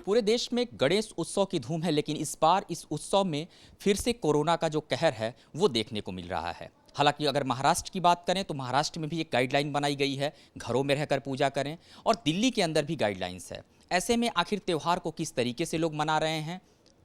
पूरे देश में गणेश उत्सव की धूम है, लेकिन इस बार इस उत्सव में फिर से कोरोना का जो कहर है वो देखने को मिल रहा है। हालांकि अगर महाराष्ट्र की बात करें तो महाराष्ट्र में भी एक गाइडलाइन बनाई गई है, घरों में रहकर पूजा करें, और दिल्ली के अंदर भी गाइडलाइंस है। ऐसे में आखिर त्यौहार को किस तरीके से लोग मना रहे हैं,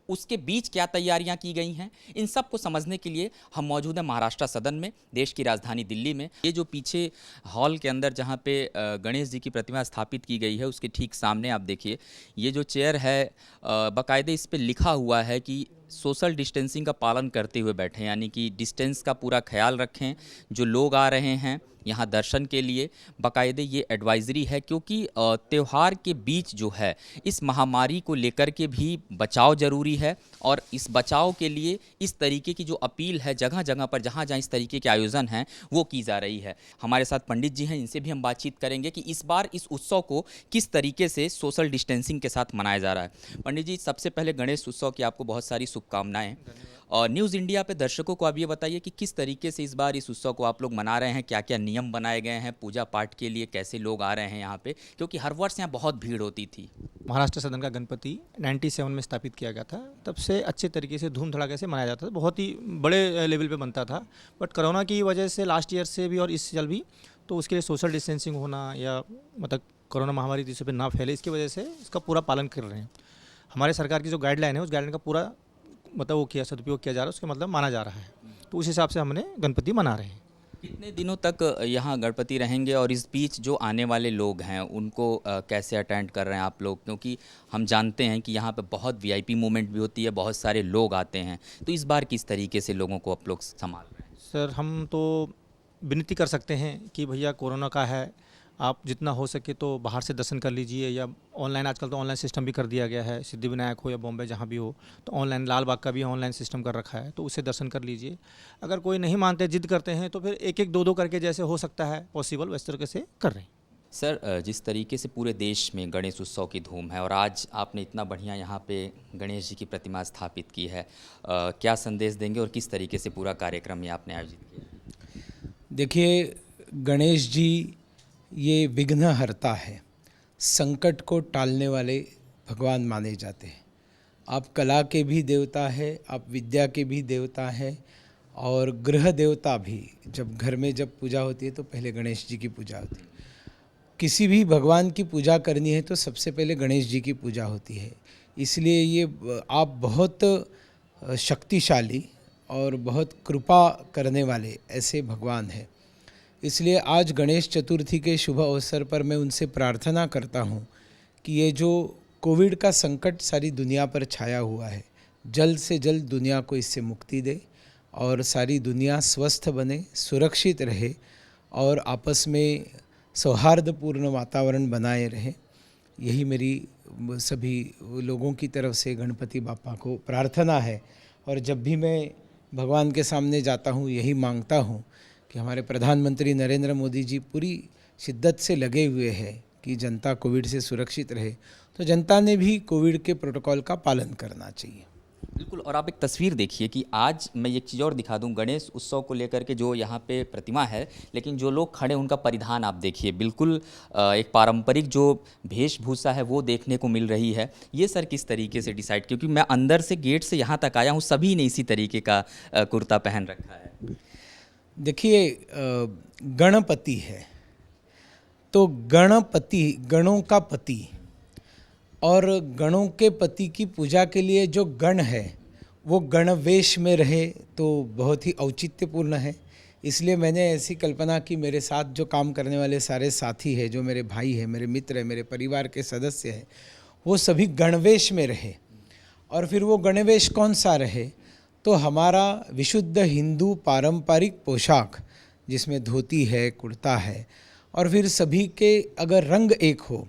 उसके बीच क्या तैयारियां की गई हैं, इन सब को समझने के लिए हम मौजूद हैं महाराष्ट्र सदन में, देश की राजधानी दिल्ली में। ये जो पीछे हॉल के अंदर जहां पे गणेश जी की प्रतिमा स्थापित की गई है, उसके ठीक सामने आप देखिए ये जो चेयर है, बाकायदे इस पे लिखा हुआ है कि सोशल डिस्टेंसिंग का पालन करते हुए बैठें, यानी कि डिस्टेंस का पूरा ख्याल रखें। जो लोग आ रहे हैं यहाँ दर्शन के लिए, बाकायदे ये एडवाइजरी है, क्योंकि त्यौहार के बीच जो है इस महामारी को लेकर के भी बचाव ज़रूरी है, और इस बचाव के लिए इस तरीके की जो अपील है जगह जगह पर जहाँ जहाँ इस तरीके के आयोजन हैं वो की जा रही है। हमारे साथ पंडित जी हैं, इनसे भी हम बातचीत करेंगे कि इस बार इस उत्सव को किस तरीके से सोशल डिस्टेंसिंग के साथ मनाया जा रहा है। पंडित जी, सबसे पहले गणेश उत्सव की आपको बहुत सारी शुभकामनाएं। और न्यूज़ इंडिया पे दर्शकों को आप ये बताइए कि किस तरीके से इस बार इस उत्सव को आप लोग मना रहे हैं, क्या क्या नियम बनाए गए हैं, पूजा पाठ के लिए कैसे लोग आ रहे हैं यहाँ पे, क्योंकि हर वर्ष यहाँ बहुत भीड़ होती थी। महाराष्ट्र सदन का गणपति 97 में स्थापित किया गया था, तब से अच्छे तरीके से धूम धड़ाके से मनाया जाता था, बहुत ही बड़े लेवल पे बनता था। बट कोरोना की वजह से लास्ट ईयर से भी और इस साल भी, तो उसके लिए सोशल डिस्टेंसिंग होना या मतलब कोरोना महामारी दूसरे पे ना फैले, इसकी वजह से इसका पूरा पालन कर रहे हैं। हमारे सरकार की जो गाइडलाइन है उस गाइडलाइन का पूरा मतलब वो किया सदुपयोग किया जा रहा है, उसका मतलब माना जा रहा है। तो उस हिसाब से हमने गणपति मना रहे हैं। कितने दिनों तक यहाँ गणपति रहेंगे, और इस बीच जो आने वाले लोग हैं उनको कैसे अटेंड कर रहे हैं आप लोग, क्योंकि हम जानते हैं कि यहाँ पे बहुत वीआईपी मूवमेंट भी होती है, बहुत सारे लोग आते हैं, तो इस बार किस तरीके से लोगों को आप लोग संभाल रहे हैं? सर, हम तो विनती कर सकते हैं कि भैया कोरोना का है, आप जितना हो सके तो बाहर से दर्शन कर लीजिए, या ऑनलाइन, आजकल तो ऑनलाइन सिस्टम भी कर दिया गया है, सिद्धिविनायक हो या बॉम्बे जहाँ भी हो, तो ऑनलाइन, लाल बाग का भी ऑनलाइन सिस्टम कर रखा है, तो उससे दर्शन कर लीजिए। अगर कोई नहीं मानते, जिद करते हैं, तो फिर एक एक दो दो करके जैसे हो सकता है पॉसिबल वैसे तरीके से कर रहे हैं। सर, जिस तरीके से पूरे देश में गणेश उत्सव की धूम है, और आज आपने इतना बढ़िया यहाँ पे गणेश जी की प्रतिमा स्थापित की है, क्या संदेश देंगे और किस तरीके से पूरा कार्यक्रम ये आपने आयोजित किया? देखिए, गणेश जी ये विघ्नहर्ता है, संकट को टालने वाले भगवान माने जाते हैं। आप कला के भी देवता है, आप विद्या के भी देवता है, और गृह देवता भी। जब घर में जब पूजा होती है तो पहले गणेश जी की पूजा होती है। किसी भी भगवान की पूजा करनी है तो सबसे पहले गणेश जी की पूजा होती है। इसलिए ये आप बहुत शक्तिशाली और बहुत कृपा करने वाले ऐसे भगवान हैं। इसलिए आज गणेश चतुर्थी के शुभ अवसर पर मैं उनसे प्रार्थना करता हूँ कि ये जो कोविड का संकट सारी दुनिया पर छाया हुआ है, जल्द से जल्द दुनिया को इससे मुक्ति दे, और सारी दुनिया स्वस्थ बने, सुरक्षित रहे, और आपस में सौहार्दपूर्ण वातावरण बनाए रहे। यही मेरी सभी लोगों की तरफ से गणपति बापा को प्रार्थना है। और जब भी मैं भगवान के सामने जाता हूँ यही मांगता हूँ कि हमारे प्रधानमंत्री नरेंद्र मोदी जी पूरी शिद्दत से लगे हुए हैं कि जनता कोविड से सुरक्षित रहे, तो जनता ने भी कोविड के प्रोटोकॉल का पालन करना चाहिए। बिल्कुल। और आप एक तस्वीर देखिए कि आज मैं एक चीज़ और दिखा दूं, गणेश उत्सव को लेकर के जो यहाँ पे प्रतिमा है, लेकिन जो लोग खड़े उनका परिधान आप देखिए, बिल्कुल एक पारंपरिक जो वेशभूषा है वो देखने को मिल रही है। ये सर किस तरीके से डिसाइड, क्योंकि मैं अंदर से गेट से यहाँ तक आया हूँ, सभी ने इसी तरीके का कुर्ता पहन रखा है। देखिए, गणपति है तो गणपति गणों का पति, और गणों के पति की पूजा के लिए जो गण है वो गणवेश में रहे तो बहुत ही औचित्यपूर्ण है। इसलिए मैंने ऐसी कल्पना की मेरे साथ जो काम करने वाले सारे साथी हैं, जो मेरे भाई हैं, मेरे मित्र हैं, मेरे परिवार के सदस्य हैं, वो सभी गणवेश में रहे। और फिर वो गणवेश कौन सा रहे, तो हमारा विशुद्ध हिंदू पारंपरिक पोशाक, जिसमें धोती है, कुर्ता है, और फिर सभी के अगर रंग एक हो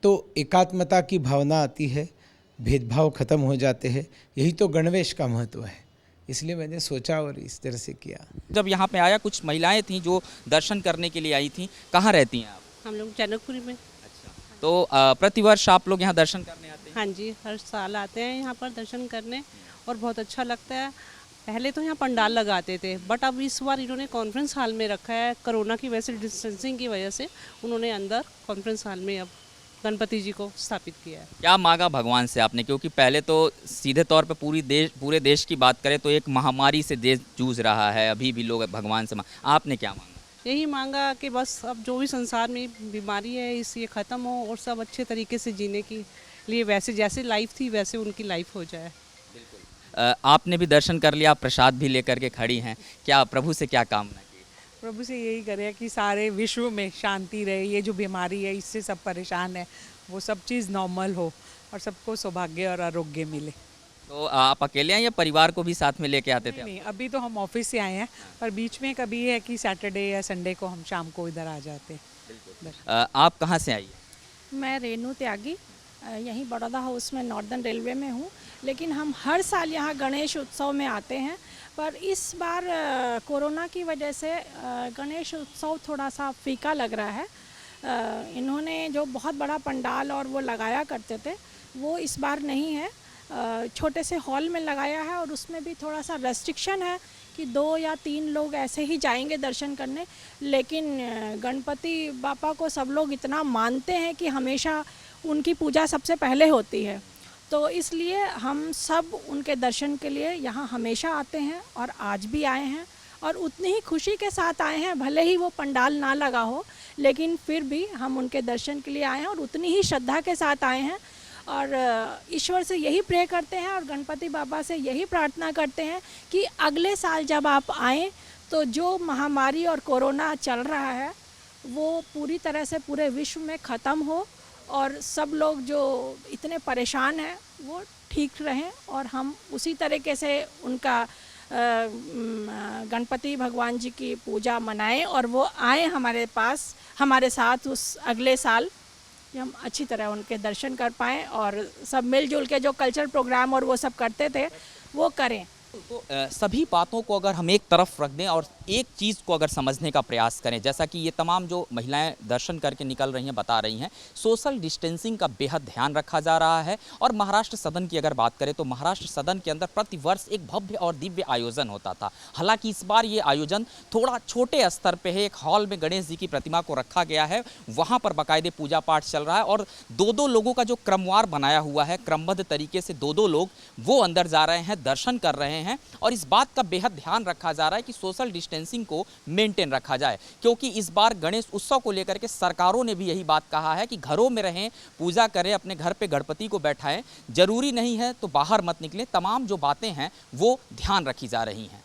तो एकात्मता की भावना आती है, भेदभाव खत्म हो जाते हैं। यही तो गणवेश का महत्व है। इसलिए मैंने सोचा और इस तरह से किया। जब यहाँ पे आया, कुछ महिलाएं थीं जो दर्शन करने के लिए आई थीं। कहाँ रहती हैं आप? हम लोग जनकपुरी में। अच्छा, तो प्रतिवर्ष आप लोग यहाँ दर्शन करने आते हैं? हाँ जी, हर साल आते हैं यहाँ पर दर्शन करने, और बहुत अच्छा लगता है। पहले तो यहाँ पंडाल लगाते थे, बट अब इस बार इन्होंने कॉन्फ्रेंस हॉल में रखा है। कोरोना की वजह से, डिस्टेंसिंग की वजह से उन्होंने अंदर कॉन्फ्रेंस हॉल में अब गणपति जी को स्थापित किया है। क्या मांगा भगवान से आपने, क्योंकि पहले तो सीधे तौर पे पूरे देश की बात करें तो एक महामारी से देश जूझ रहा है, अभी भी लोग भगवान से आपने क्या मांगा? यही मांगा कि बस अब जो भी संसार में बीमारी है इस ये ख़त्म हो और सब अच्छे तरीके से जीने के लिए वैसे जैसे लाइफ थी वैसे उनकी लाइफ हो जाए। आपने भी दर्शन कर लिया, आप प्रसाद भी लेकर के खड़ी हैं, क्या प्रभु से क्या कामना की? प्रभु से यही करे कि सारे विश्व में शांति रहे, ये जो बीमारी है इससे सब परेशान है वो सब चीज़ नॉर्मल हो और सबको सौभाग्य और आरोग्य मिले। तो आप अकेले हैं या परिवार को भी साथ में लेके आते थे? नहीं, अभी तो हम ऑफिस से आए हैं, पर बीच में कभी है कि सैटरडे या संडे को हम शाम को इधर आ जाते हैं। आप कहाँ से आई? मैं रेनू त्यागी यहीं बड़ौदा हाउस में नॉर्दर्न रेलवे में हूँ, लेकिन हम हर साल यहाँ गणेश उत्सव में आते हैं, पर इस बार कोरोना की वजह से गणेश उत्सव थोड़ा सा फीका लग रहा है। इन्होंने जो बहुत बड़ा पंडाल और वो लगाया करते थे वो इस बार नहीं है, छोटे से हॉल में लगाया है और उसमें भी थोड़ा सा रेस्ट्रिक्शन है कि 2 या 3 लोग ऐसे ही जाएंगे दर्शन करने। लेकिन गणपति बापा को सब लोग इतना मानते हैं कि हमेशा उनकी पूजा सबसे पहले होती है, तो इसलिए हम सब उनके दर्शन के लिए यहाँ हमेशा आते हैं और आज भी आए हैं और उतनी ही खुशी के साथ आए हैं। भले ही वो पंडाल ना लगा हो लेकिन फिर भी हम उनके दर्शन के लिए आए हैं और उतनी ही श्रद्धा के साथ आए हैं और ईश्वर से यही प्रे करते हैं और गणपति बाबा से यही प्रार्थना करते हैं कि अगले साल जब आप आएँ तो जो महामारी और कोरोना चल रहा है वो पूरी तरह से पूरे विश्व में ख़त्म हो और सब लोग जो इतने परेशान हैं वो ठीक रहें और हम उसी तरीके से उनका गणपति भगवान जी की पूजा मनाएं और वो आए हमारे पास हमारे साथ उस अगले साल कि हम अच्छी तरह उनके दर्शन कर पाएँ और सब मिलजुल के जो कल्चरल प्रोग्राम और वो सब करते थे वो करें। तो सभी बातों को अगर हम एक तरफ रख दें और एक चीज़ को अगर समझने का प्रयास करें, जैसा कि ये तमाम जो महिलाएं दर्शन करके निकल रही हैं बता रही हैं, सोशल डिस्टेंसिंग का बेहद ध्यान रखा जा रहा है। और महाराष्ट्र सदन की अगर बात करें तो महाराष्ट्र सदन के अंदर प्रतिवर्ष एक भव्य और दिव्य आयोजन होता था। हालांकि इस बार ये आयोजन थोड़ा छोटे स्तर पर है, एक हॉल में गणेश जी की प्रतिमा को रखा गया है, वहाँ पर बाकायदे पूजा पाठ चल रहा है और 2-2 लोगों का जो क्रमवार बनाया हुआ है, क्रमबद्ध तरीके से 2-2 लोग वो अंदर जा रहे हैं, दर्शन कर रहे हैं और इस बात का बेहद ध्यान रखा जा रहा है कि सोशल डिस्टेंसिंग को मेंटेन रखा जाए, क्योंकि इस बार गणेश उत्सव को लेकर के सरकारों ने भी यही बात कहा है कि घरों में रहें, पूजा करें, अपने घर पे गणपति को बैठाएं, जरूरी नहीं है तो बाहर मत निकलें। तमाम जो बातें हैं वो ध्यान रखी जा रही हैं।